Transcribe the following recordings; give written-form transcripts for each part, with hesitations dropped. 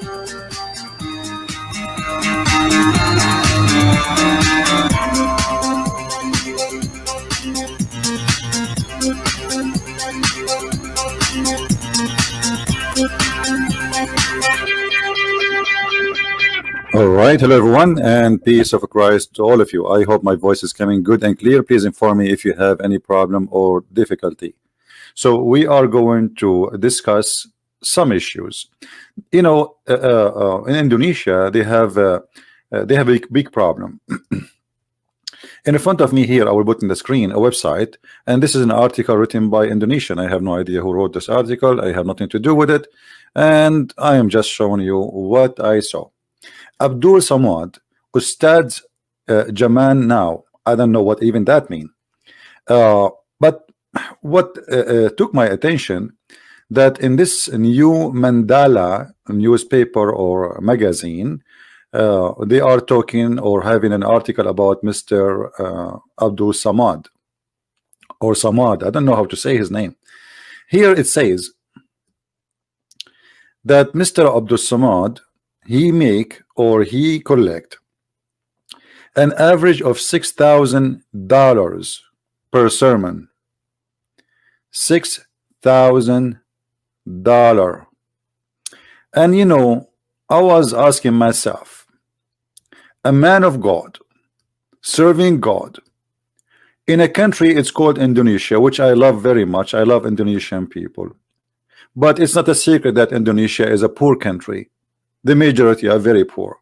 All right, hello everyone, and peace of Christ to all of you. I hope my voice is coming good and clear. Please inform me if you have any problem or difficulty. So we are going to discuss some issues. You know, in Indonesia, they have a big problem. In front of me here, I will put in the screen a website, and this is an article written by Indonesian. I have no idea who wrote this article. I have nothing to do with it, and I am just showing you what I saw. Abdul Somad, Ustad Jaman now. I don't know what even that means. But what took my attention, that in this new Mandala newspaper or magazine, they are talking or having an article about Mr. Abdul Somad or Samad. I don't know how to say his name. Here it says that Mr. Abdul Somad, he make or he collect an average of $6,000 per sermon. $6,000. And you know, I was asking myself, a man of God serving God in a country, it's called Indonesia, which I love very much. I love Indonesian people, but it's not a secret that Indonesia is a poor country. The majority are very poor.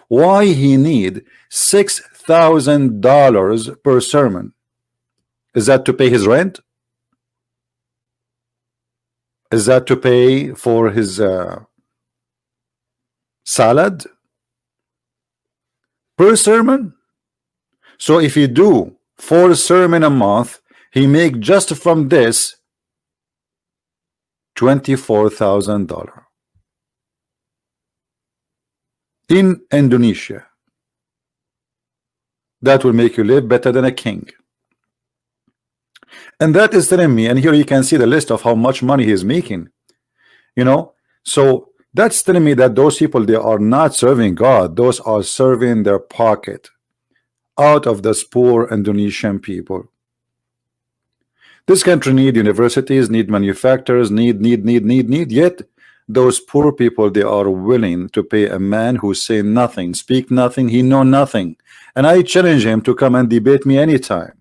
Why he need $6,000 per sermon? Is that to pay his rent? Is that to pay for his salad per sermon? So if you do 4 sermon a month, he make just from this $24,000 in Indonesia. That will make you live better than a king. And that is telling me, and here you can see the list of how much money he is making, you know. So that's telling me that those people, they are not serving God. Those are serving their pocket out of this poor Indonesian people. This country need universities, need manufacturers, need, yet those poor people, they are willing to pay a man who say nothing, speak nothing, he know nothing. And I challenge him to come and debate me anytime.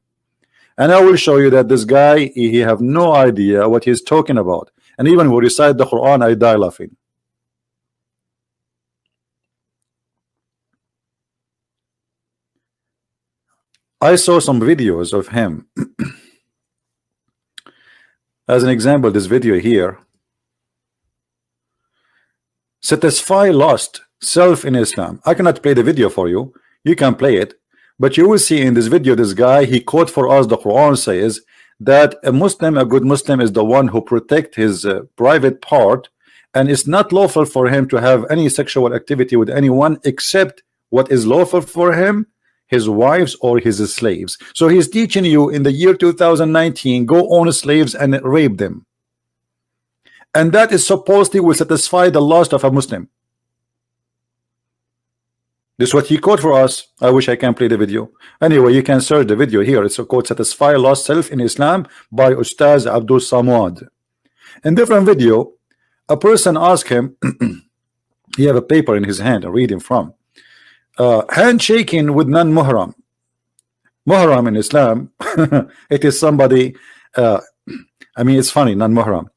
And I will show you that this guy, he have no idea what he's talking about. And even when we recite the Quran, I die laughing. I saw some videos of him. As an example, this video here, satisfy lost self in Islam. I cannot play the video for you. You can play it, but you will see in this video, this guy, he quote for us the Quran says that a Muslim, a good Muslim, is the one who protect his private part, and it's not lawful for him to have any sexual activity with anyone except what is lawful for him, his wives or his slaves. So he's teaching you in the year 2019, go own slaves and rape them. And that is supposedly will satisfy the lust of a Muslim. This is what he quote for us. I wish I can play the video. Anyway, you can search the video here. It's a quote, satisfy lost self in Islam by Ustaz Abdul Somad. In different video, a person asked him, he have a paper in his hand, reading from, handshaking with non-muhram. Muhram in Islam, it is somebody, I mean, it's funny, non-muhram.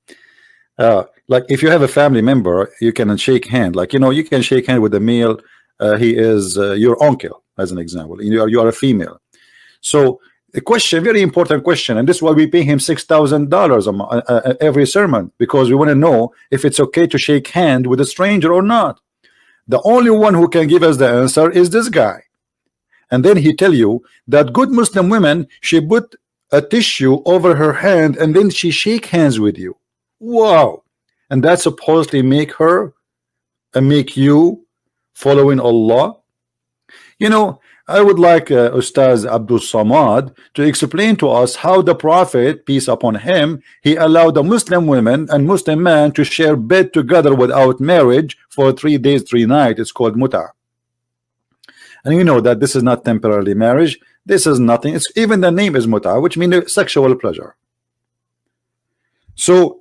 Like if you have a family member, you can shake hand. Like, you know, you can shake hand with a male. He is your uncle, as an example. You are a female. So the question, very important question, and this is why we pay him $6,000 every sermon, because we want to know if it's okay to shake hand with a stranger or not. The only one who can give us the answer is this guy. And then he tell you that good Muslim women, she put a tissue over her hand and then she shake hands with you. Wow. And that supposedly make her and make you following Allah. You know, I would like Ustaz Abdul Somad to explain to us how the Prophet, peace upon him, he allowed the Muslim women and Muslim men to share bed together without marriage for 3 days, 3 nights. It's called muta. And you know that this is not temporary marriage. This is nothing. It's even the name is muta, which means sexual pleasure. So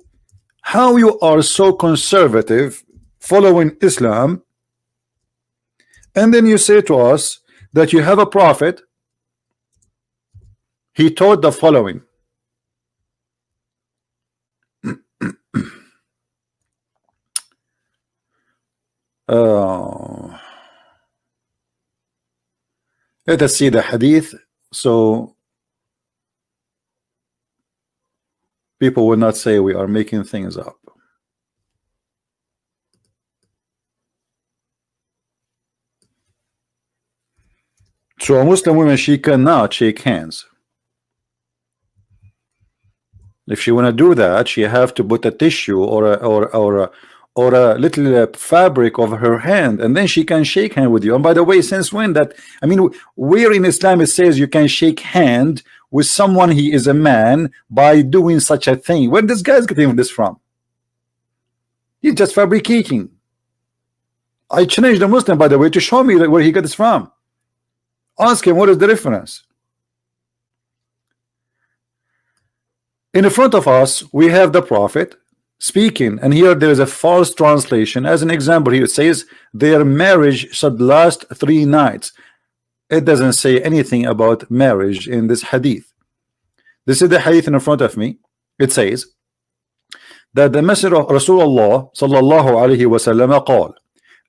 how you are so conservative following Islam, and then you say to us that you have a prophet, he taught the following. Let us see the hadith so people will not say we are making things up. So a Muslim woman, she cannot shake hands. If she want to do that, she have to put a tissue or a little fabric over her hand, and then she can shake hand with you. And by the way, since when that? I mean, where in Islam it says you can shake hand with someone he is a man by doing such a thing? Where this guy's getting this from? He's just fabricating. I challenged the Muslim, by the way, to show me where he got this from. Ask him what is the difference. In front of us we have the Prophet speaking, and here there is a false translation. As an example, here it says their marriage should last 3 nights. It doesn't say anything about marriage in this hadith. This is the hadith in front of me. It says that the Messenger of Rasulullah sallallahu alaihi wasallam قال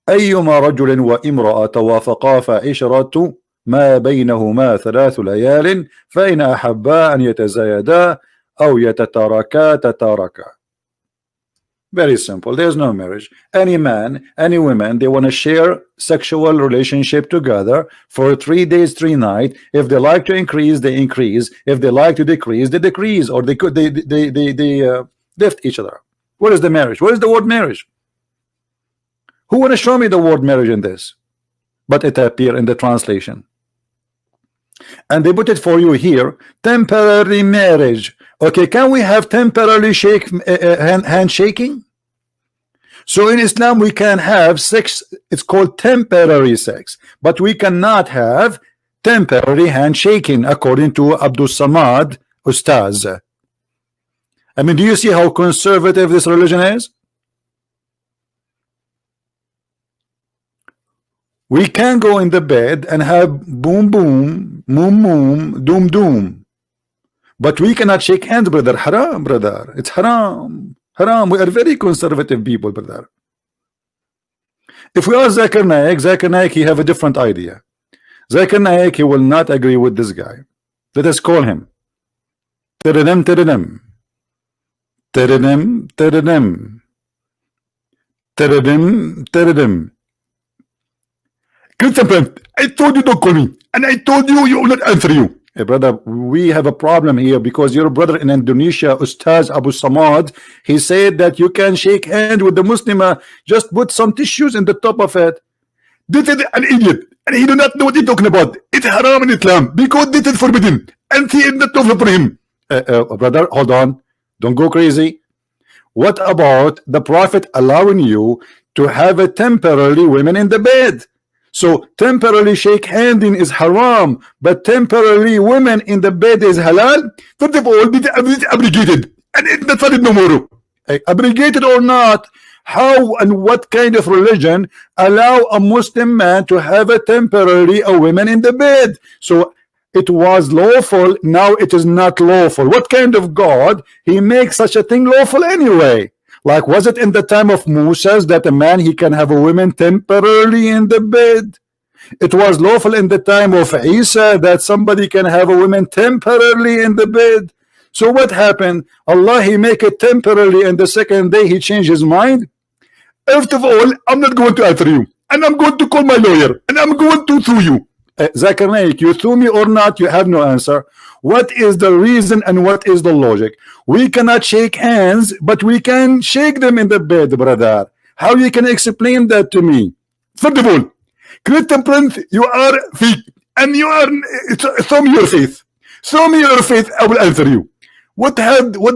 أيما رجل وامرأة توافقا فعشرة ما بينهما 3 ليال فإن أحبا أن يتزايدا أو يتتاركا تتاركا. Very simple. There's no marriage. Any man, any woman, they want to share sexual relationship together for 3 days, 3 nights. If they like to increase, they increase. If they like to decrease, they decrease, or they lift each other. What is the marriage? What is the word marriage? Who want to show me the word marriage in this? But it appear in the translation, and they put it for you here. Temporary marriage. Okay, can we have temporarily handshaking? So in Islam we can have sex. It's called temporary sex, but we cannot have temporary handshaking, according to Abdul Somad Ustaz. I mean, do you see how conservative this religion is? We can go in the bed and have boom boom, moom moom, doom doom, but we cannot shake hands, brother. Haram, brother. It's haram. Haram. We are very conservative people, brother. If we ask Zakir Naik, he have a different idea. Zakir Naik, he will not agree with this guy. Let us call him. Tiridim, tiridim. Tiridim, tiridim. Tiridim, tiridim. I told you don't call me, and I told you you will not answer you. Hey, brother, we have a problem here because your brother in Indonesia, Ustaz Abu Samad, he said that you can shake hand with the Muslim, just put some tissues in the top of it. This is an idiot, and he do not know what he's talking about. It's haram in Islam because this is forbidden, and he is not lawful for him. Brother, hold on, don't go crazy. What about the Prophet allowing you to have a temporary women in the bed? So temporarily shake handing is haram, but temporarily women in the bed is halal. First of all, this is abrogated, and it's not valid no more. Abrogated or not, how and what kind of religion allow a Muslim man to have a temporary a women in the bed? So it was lawful, now it is not lawful. What kind of God he makes such a thing lawful anyway? Like, was it in the time of Moses that a man he can have a woman temporarily in the bed? It was lawful in the time of Isa that somebody can have a woman temporarily in the bed. So what happened? Allah, he make it temporarily, and the second day he changed his mind. First of all, I'm not going to answer you, and I'm going to call my lawyer, and I'm going to sue you. Zakir Naik, you sue me or not, you have no answer. What is the reason and what is the logic? We cannot shake hands, but we can shake them in the bed, brother. How you can explain that to me? First of all, Christian Prince, you are fake. and you are, throw me your faith. Throw me your faith, I will answer you. What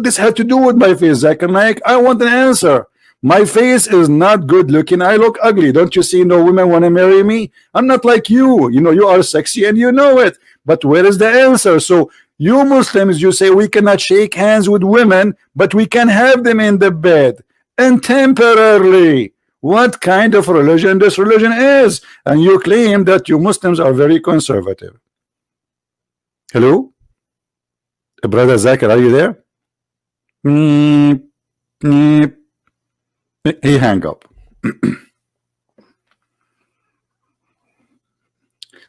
this had to do with my face, Zakir Naik? I want an answer. My face is not good looking. I look ugly. Don't you see no women want to marry me? I'm not like you. You know, you are sexy and you know it. But where is the answer? So you Muslims, you say we cannot shake hands with women, but we can have them in the bed and temporarily. What kind of religion this religion is? And you claim that you Muslims are very conservative. Hello? Brother Zakir, are you there? He hang up.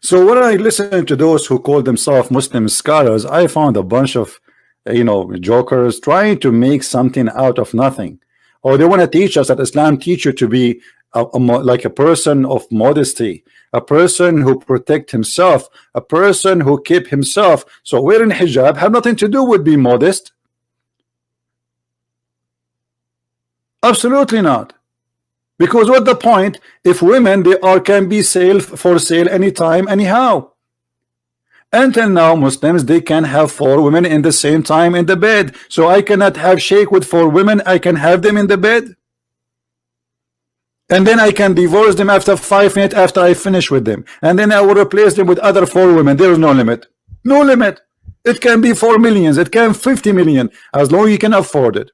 So when I listen to those who call themselves Muslim scholars, I found a bunch of, jokers trying to make something out of nothing. Or they want to teach us that Islam teach you to be like a person of modesty, a person who protect himself, a person who keep himself. So wearing hijab have nothing to do with being modest. Absolutely not. Because what the point if women can be for sale anytime, anyhow? Until now, Muslims, they can have 4 women in the same time in the bed. So I cannot have shake with 4 women. I can have them in the bed. And then I can divorce them after 5 minutes after I finish with them. And then I will replace them with other 4 women. There is no limit. No limit. It can be 4 million. It can 50 million. As long as you can afford it.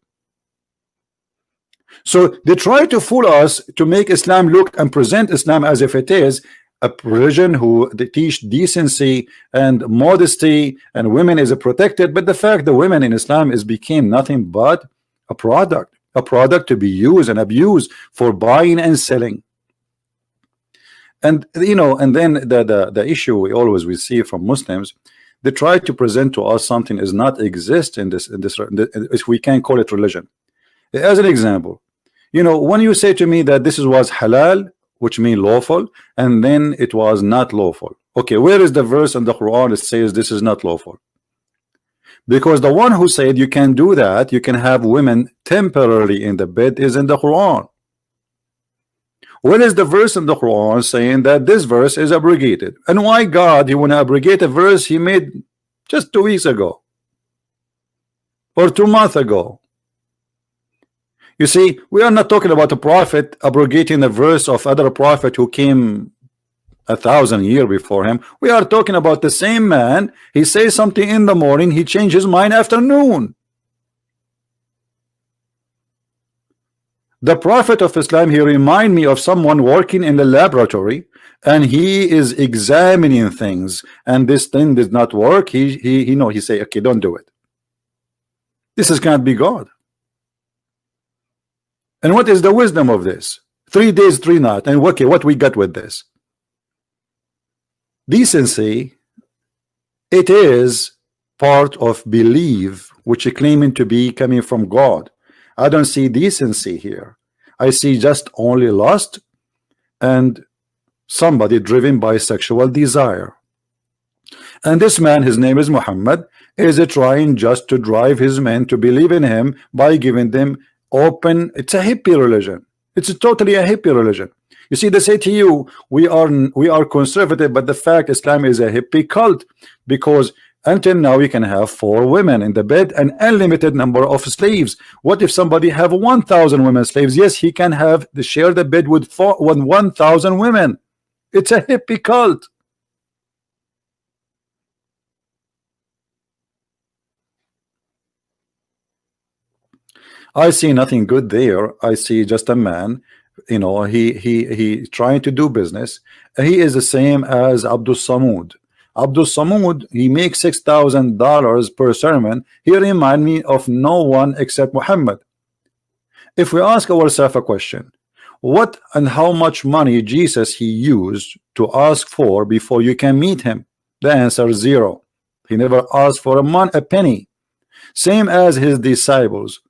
So they try to fool us to make Islam look and present Islam as if it is a religion who they teach decency and modesty and women is protected. But the fact that women in Islam became nothing but a product to be used and abused for buying and selling. And and then the issue we see from Muslims, they try to present to us something does not exist in this if we can call it religion. As an example, when you say to me that this was halal, which means lawful, and then it was not lawful. Okay, where is the verse in the Quran that says this is not lawful? Because the one who said you can do that, you can have women temporarily in the bed, is in the Quran. Where is the verse in the Quran saying that this verse is abrogated? And why God, he want to abrogate a verse he made just 2 weeks ago or 2 months ago? You see, we are not talking about a prophet abrogating a verse of other prophet who came 1,000 years before him. We are talking about the same man. He says something in the morning, he changes his mind afternoon. The prophet of Islam, he remind me of someone working in the laboratory, and he is examining things, and this thing does not work. He say, okay, don't do it. This can't be God. And what is the wisdom of this? 3 days, 3 nights. And okay, what we got with this? Decency, it is part of belief, which is claiming to be coming from God. I don't see decency here. I see just only lust and somebody driven by sexual desire. And this man, his name is Muhammad, is trying just to drive his men to believe in him by giving them open. It's a hippie religion. It's totally a hippie religion. You see, they say to you, we are conservative, but the fact Islam is a hippie cult, because until now you can have 4 women in the bed, an unlimited number of slaves. What if somebody have 1,000 women slaves? Yes, he can share the bed with 1,000 women. It's a hippie cult. I see nothing good there. I see just a man, he trying to do business. He is the same as Abdul Somad. Abdul Somad, he makes $6,000 per sermon. He remind me of no one except Muhammad. If we ask ourselves a question, what and how much money Jesus he used to ask for before you can meet him? The answer is 0. He never asked for a penny. Same as his disciples.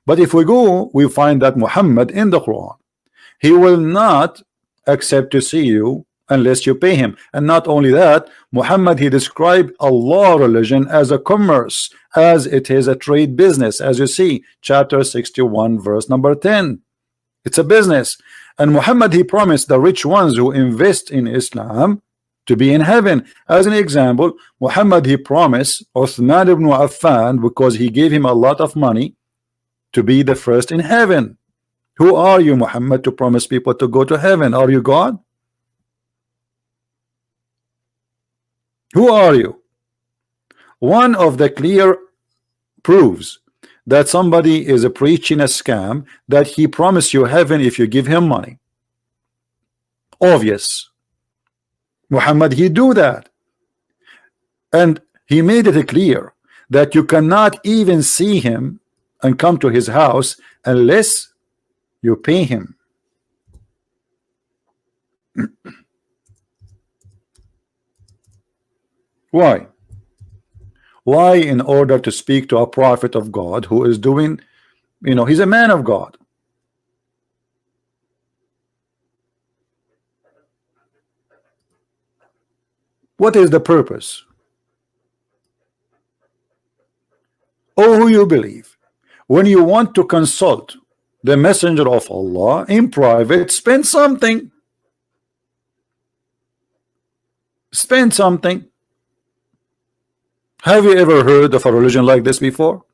But if we go, we find that Muhammad in the Quran, he will not accept to see you unless you pay him. And not only that, Muhammad, he described Allah religion as a commerce, as it is a trade business, as you see, chapter 61, verse number 10. It's a business. And Muhammad, he promised the rich ones who invest in Islam, to be in heaven. As an example, Muhammad, he promised Uthman ibn Affan, because he gave him a lot of money, to be the first in heaven. Who are you, Muhammad, to promise people to go to heaven? Are you God? Who are you? One of the clear proofs that somebody is preaching a scam, that he promised you heaven if you give him money. Obvious. Muhammad, he do that, and he made it clear that you cannot even see him and come to his house unless you pay him. Why? Why? In order to speak to a prophet of God who is doing, he's a man of God. What is the purpose? Oh, who you believe? When you want to consult the messenger of Allah in private, spend something. Spend something. Have you ever heard of a religion like this before?